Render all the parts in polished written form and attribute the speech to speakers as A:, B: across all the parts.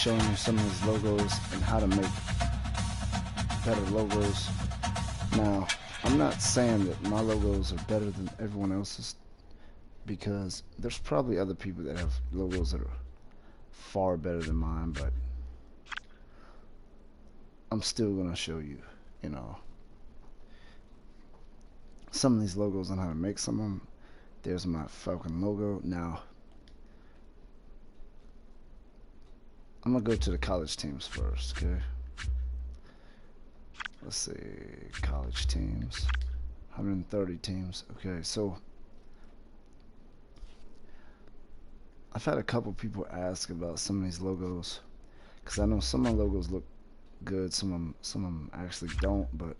A: showing you some of these logos and how to make better logos. Now, I'm not saying that my logos are better than everyone else's, because there's probably other people that have logos that are far better than mine, but I'm still gonna show you, you know, some of these logos on how to make some of them. There's my Falcon logo. Now, I'm gonna go to the college teams first, okay? Let's see, college teams, 130 teams. Okay, so I've had a couple people ask about some of these logos, because I know some of the logos look good, some of them actually don't. But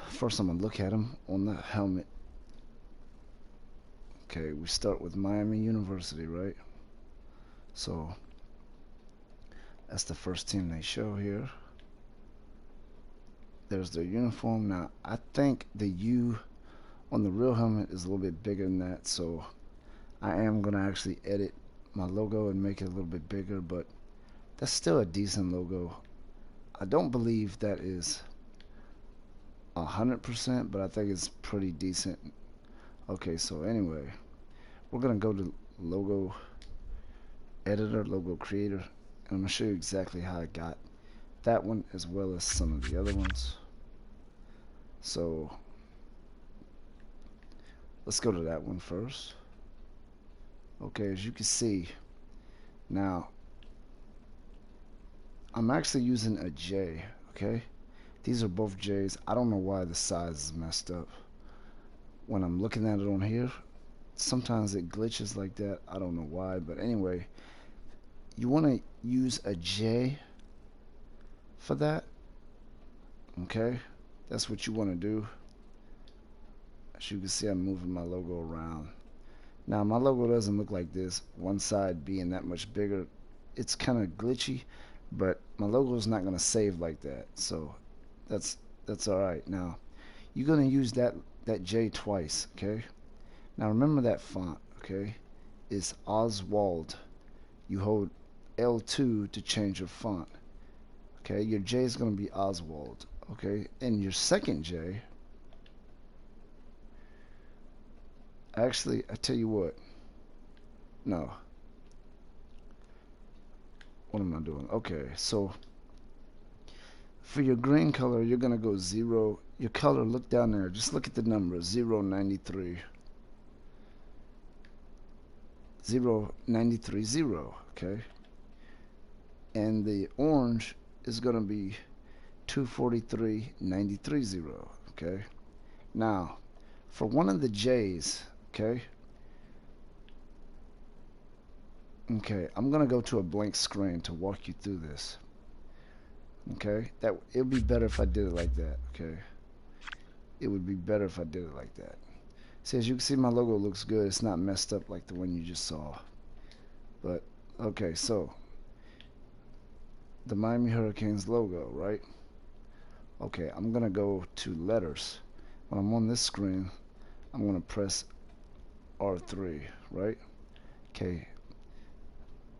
A: first, I'm gonna look at them on the helmet. Okay, we start with Miami University, right? So that's the first team they show here. There's their uniform. Now, I think the U on the real helmet is a little bit bigger than that, so I am gonna actually edit my logo and make it a little bit bigger, but that's still a decent logo. I don't believe that is 100%, but I think it's pretty decent. Okay, so anyway, we're gonna go to logo editor, logo creator, and I'm gonna show you exactly how I got that one as well as some of the other ones. So let's go to that one first. Okay, as you can see, now I'm actually using a J. Okay, these are both J's. I don't know why the size is messed up when I'm looking at it on here. Sometimes it glitches like that. I don't know why, but anyway, you want to use a J for that. Okay, that's what you want to do. As you can see, I'm moving my logo around. Now, my logo doesn't look like this, one side being that much bigger. It's kind of glitchy, but my logo is not going to save like that, so that's all right. Now, you're going to use that J twice. Okay, now remember that font. Okay, is Oswald. You hold L2 to change your font. Okay, your J is going to be Oswald. Okay, and your second J, actually, I tell you what, no, what am I doing? Okay, so for your green color, you're going to go 0. Your color, look down there, just look at the number, 093. 093, okay? And the orange is going to be 243.93, okay? Now, for one of the J's, okay, I'm going to go to a blank screen to walk you through this. Okay, that it would be better if I did it like that. Okay, it would be better if I did it like that. See, as you can see, my logo looks good. It's not messed up like the one you just saw. But okay, so the Miami Hurricanes logo, right? Okay, I'm gonna go to letters. When I'm on this screen, I'm gonna press R3, right? Okay,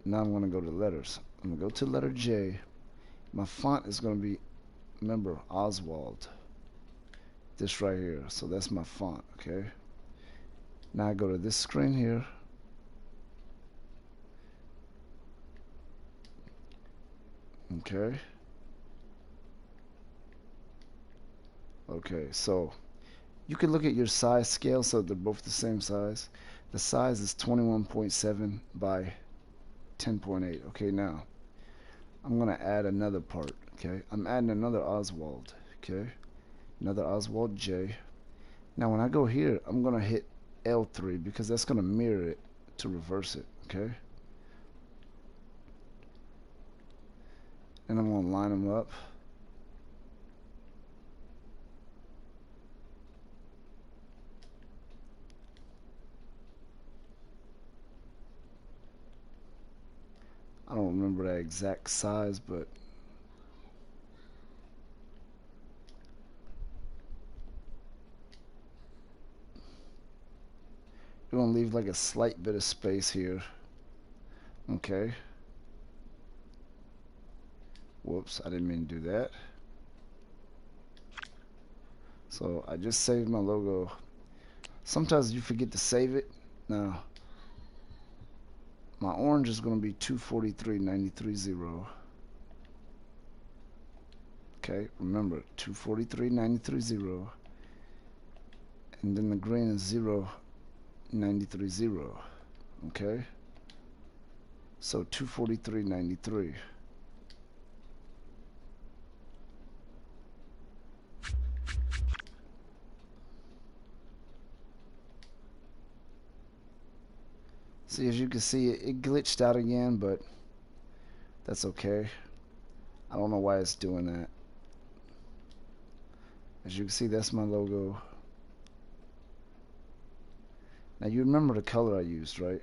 A: now I'm gonna go to letters. I'm gonna go to letter J. My font is gonna be, remember, Oswald. This right here. So that's my font. Okay, now I go to this screen here. Okay. Okay, so you can look at your size scale, so they're both the same size. The size is 21.7 by 10.8. Okay, now I'm gonna add another part. Okay, I'm adding another Oswald. Okay, another Oswald J. Now when I go here, I'm gonna hit L3 because that's gonna mirror it to reverse it. Okay, and I'm gonna line them up. I don't remember that exact size, but you're gonna leave like a slight bit of space here. Okay, Whoops, I didn't mean to do that. So I just saved my logo. Sometimes you forget to save it. Now, my orange is going to be 243.93.0. Okay, remember 243.93.0. And then the green is 0.93.0. Okay, so 243.93. See, as you can see, it glitched out again, but that's okay. I don't know why it's doing that. As you can see, that's my logo. Now you remember the color I used, right?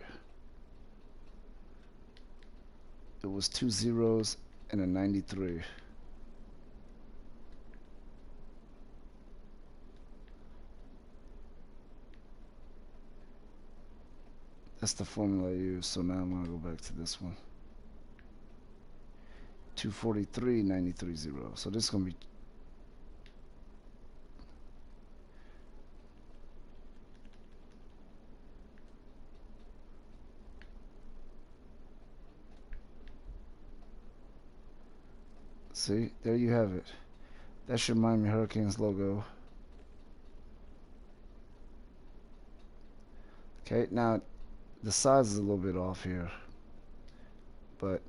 A: It was 2 zeros and a 93. That's the formula I used, so now I'm going to go back to this one. 243.93.0. So this is going to be see, there you have it. That's your Miami Hurricanes logo. Okay, now the size is a little bit off here, but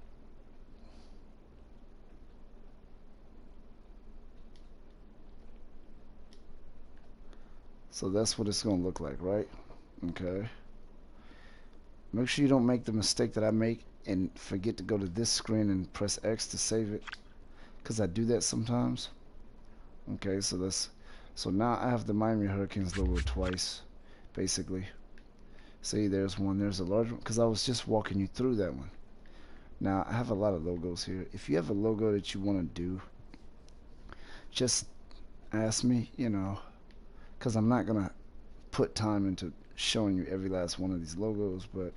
A: so that's what it's going to look like, right? Okay. Make sure you don't make the mistake that I make and forget to go to this screen and press X to save it, because I do that sometimes. Okay, so now I have the Miami Hurricanes logo twice, basically. See, there's one, there's a large one, because I was just walking you through that one. Now, I have a lot of logos here. If you have a logo that you want to do, just ask me, because I'm not going to put time into showing you every last one of these logos, but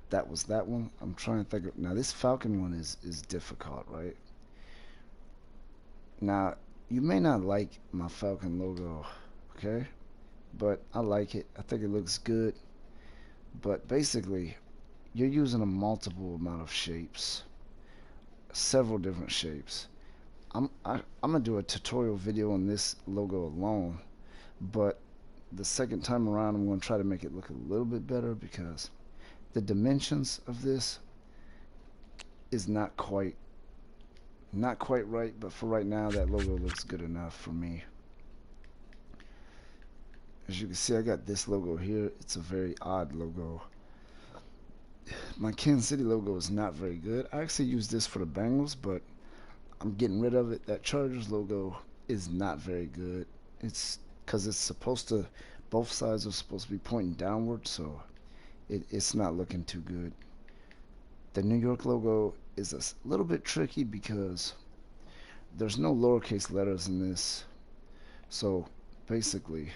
A: that was that one. I'm trying to think of, now this Falcon one is difficult, right? Now, you may not like my Falcon logo, okay? But I like it. I think it looks good. But basically, you're using a multiple amount of shapes, several different shapes. I'm gonna do a tutorial video on this logo alone, but the second time around I'm gonna try to make it look a little bit better, because the dimensions of this is not quite right, but for right now that logo looks good enough for me. As you can see, I got this logo here. It's a very odd logo. My Kansas City logo is not very good. I actually use this for the Bengals, but I'm getting rid of it. That Chargers logo is not very good. It's because it's supposed to, both sides are supposed to be pointing downward, so it's not looking too good. The New York logo is a little bit tricky because there's no lowercase letters in this. So basically,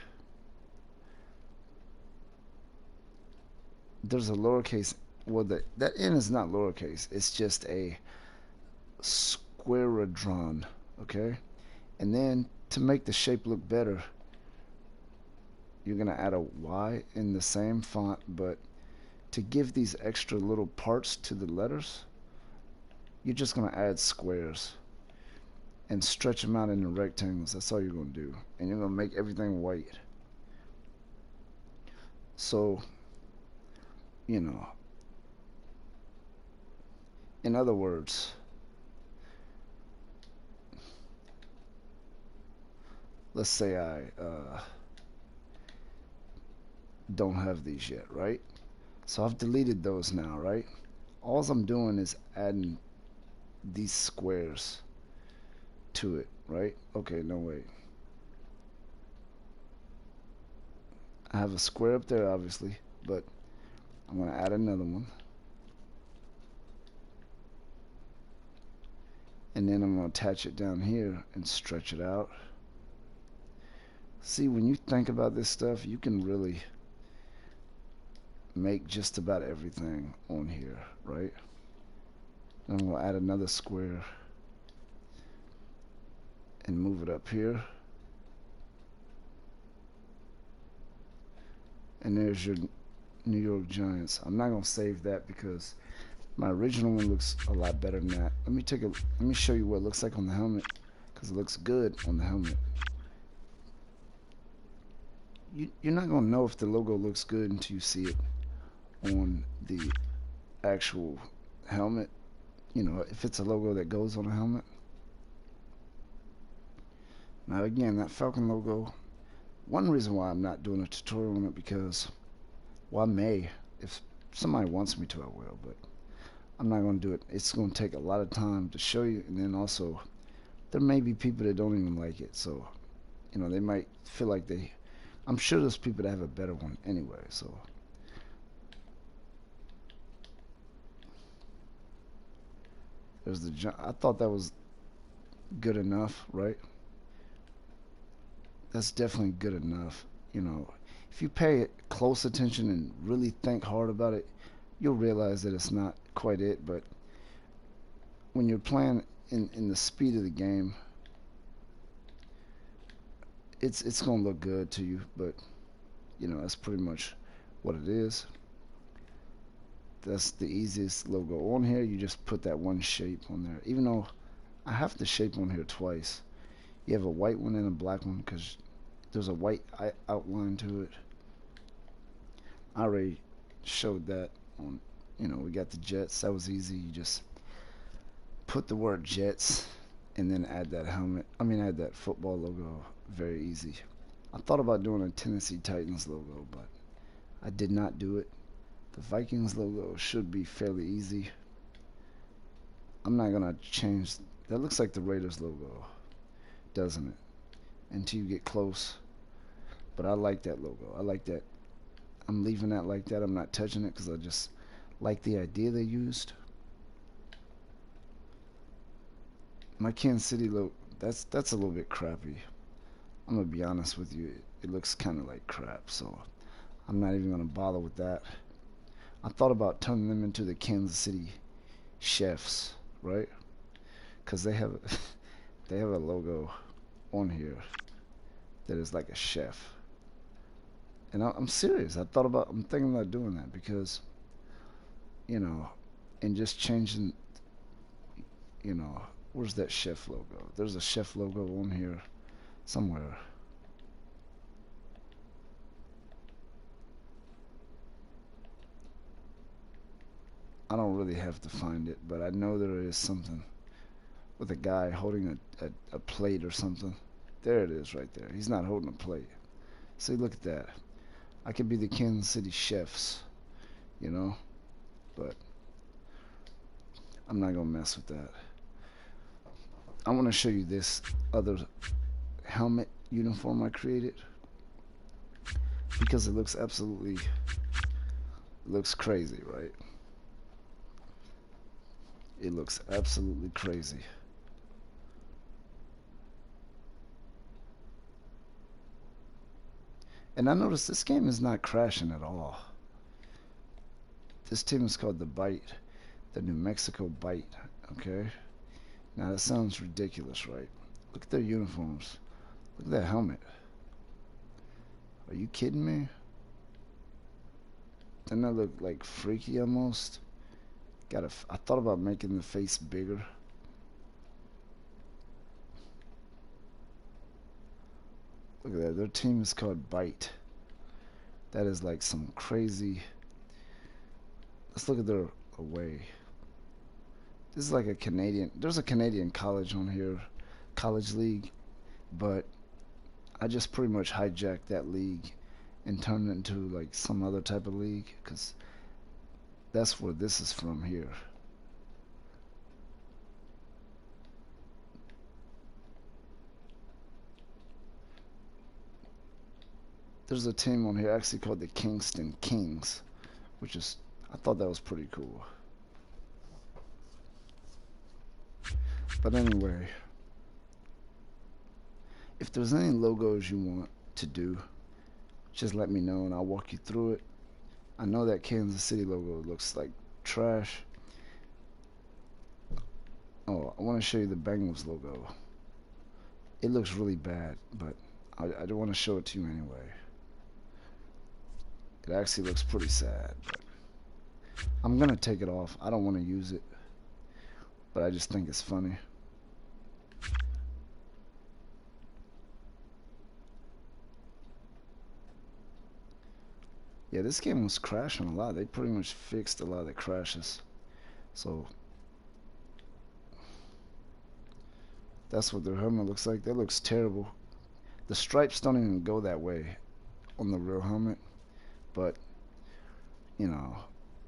A: there's a lowercase, well, that N is not lowercase. It's just a squaredron, okay? And then to make the shape look better, you're gonna add a Y in the same font, but to give these extra little parts to the letters, you're just gonna add squares and stretch them out into rectangles. That's all you're gonna do, and you're gonna make everything white. So, in other words, let's say I don't have these yet, right? So I've deleted those now, right? All I'm doing is adding these squares to it, right? Okay, no, wait. I have a square up there, obviously, but I'm going to add another one. And then I'm going to attach it down here and stretch it out. See, when you think about this stuff, you can really make just about everything on here, right? Then I'm going to add another square. and move it up here. And there's your New York Giants. I'm not gonna save that because my original one looks a lot better than that. Let me show you what it looks like on the helmet, because it looks good on the helmet. You're not gonna know if the logo looks good until you see it on the actual helmet. You know, if it's a logo that goes on a helmet. Now again, that Falcon logo, one reason why I'm not doing a tutorial on it, because, well, I may, if somebody wants me to, I will, but I'm not going to do it. It's going to take a lot of time to show you, and then also there may be people that don't even like it, so you know, they might feel like I'm sure there's people that have a better one anyway. So there's I thought that was good enough, right? That's definitely good enough. You know, if you pay close attention and really think hard about it, you'll realize that it's not quite it. But when you're playing in the speed of the game, it's gonna look good to you. But you know, that's pretty much what it is. That's the easiest logo on here. You just put that one shape on there, even though I have the shape on here twice. You have a white one and a black one because there's a white outline to it. I already showed that on, you know, we got the Jets. That was easy. You just put the word Jets and then add that helmet. Add that football logo. Very easy. I thought about doing a Tennessee Titans logo, but I did not do it. The Vikings logo should be fairly easy. I'm not gonna change. That looks like the Raiders logo, doesn't it? Until you get close. But I like that logo. I like that. I'm leaving that like that. I'm not touching it because I just like the idea they used. My Kansas City logo, that's a little bit crappy. I'm gonna be honest with you. It looks kind of like crap, so I'm not even gonna bother with that. I thought about turning them into the Kansas City Chefs, right? Because they have they have a logo on here that is like a chef. And I'm serious. I'm thinking about doing that because, you know, and just changing, you know, where's that chef logo? There's a chef logo on here somewhere. I don't really have to find it, but I know there is something with a guy holding a plate or something. There it is right there. He's not holding a plate. See, look at that. I could be the Kansas City Chefs, you know, but I'm not gonna mess with that. I want to show you this other helmet uniform I created because it looks crazy, right? It looks absolutely crazy. And I noticed this game is not crashing at all. This team is called the Bite, the New Mexico Bite, okay? Now that sounds ridiculous, right? Look at their uniforms. Look at that helmet. Are you kidding me? Doesn't that look like freaky almost? I thought about making the face bigger. Look at that. Their team is called Bite. That is like some crazy. Let's look at their away. This is like a Canadian. There's a Canadian college on here, college league, but I just pretty much hijacked that league and turned it into like some other type of league because that's where this is from here. There's a team on here actually called the Kingston Kings, which is, I thought that was pretty cool. But anyway, if there's any logos you want to do, just let me know and I'll walk you through it. I know that Kansas City logo looks like trash. Oh, I want to show you the Bengals logo. It looks really bad, but I don't want to show it to you anyway. It actually looks pretty sad, but I'm gonna take it off. I don't want to use it, but I just think it's funny. Yeah, this game was crashing a lot. They pretty much fixed a lot of the crashes. So that's what their helmet looks like. That looks terrible. The stripes don't even go that way on the real helmet, but you know,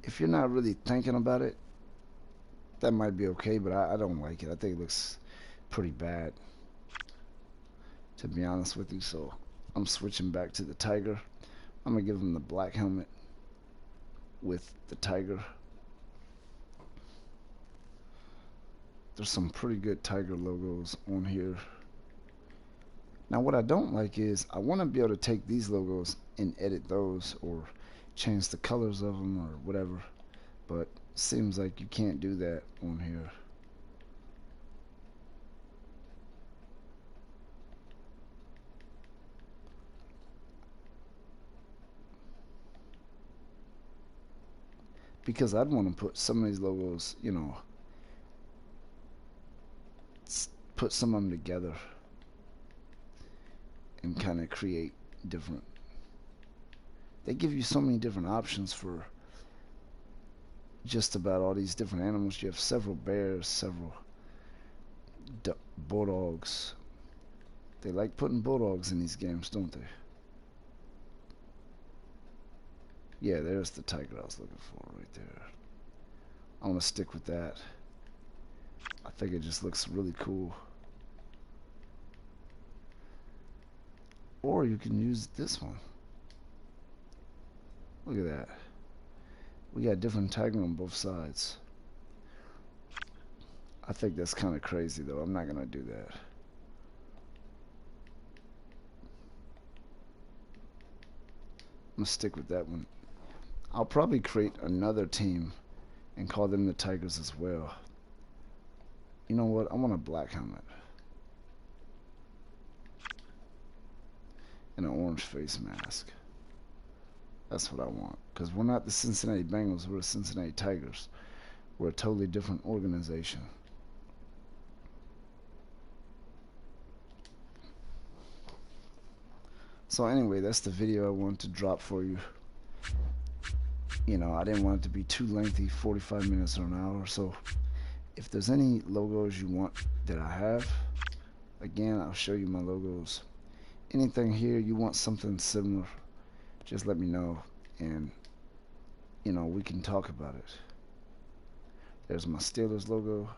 A: if you're not really thinking about it, that might be okay, but I don't like it. I think it looks pretty bad, to be honest with you. So I'm switching back to the Tiger. I'm gonna give him the black helmet with the Tiger. There's some pretty good Tiger logos on here. Now what I don't like is I want to be able to take these logos and edit those or change the colors of them or whatever, but seems like you can't do that on here. Because I'd want to put some of these logos, you know, put some of them together and kind of create different. They give you so many different options for just about all these different animals. You have several bears, several bulldogs. They like putting bulldogs in these games, don't they? Yeah, there's the tiger I was looking for right there. I'm gonna stick with that. I think it just looks really cool. Or you can use this one. Look at that. We got different tiger on both sides. I think that's kind of crazy though. I'm not gonna do that. I'm gonna stick with that one. I'll probably create another team and call them the Tigers as well. You know what? I want a black helmet and an orange face mask. That's what I want. Because we're not the Cincinnati Bengals, we're the Cincinnati Tigers. We're a totally different organization. So anyway, that's the video I wanted to drop for you. You know, I didn't want it to be too lengthy, 45 minutes or an hour. So if there's any logos you want that I have, again, I'll show you my logos. Anything here you want something similar, just let me know and you know we can talk about it. There's my Steelers logo.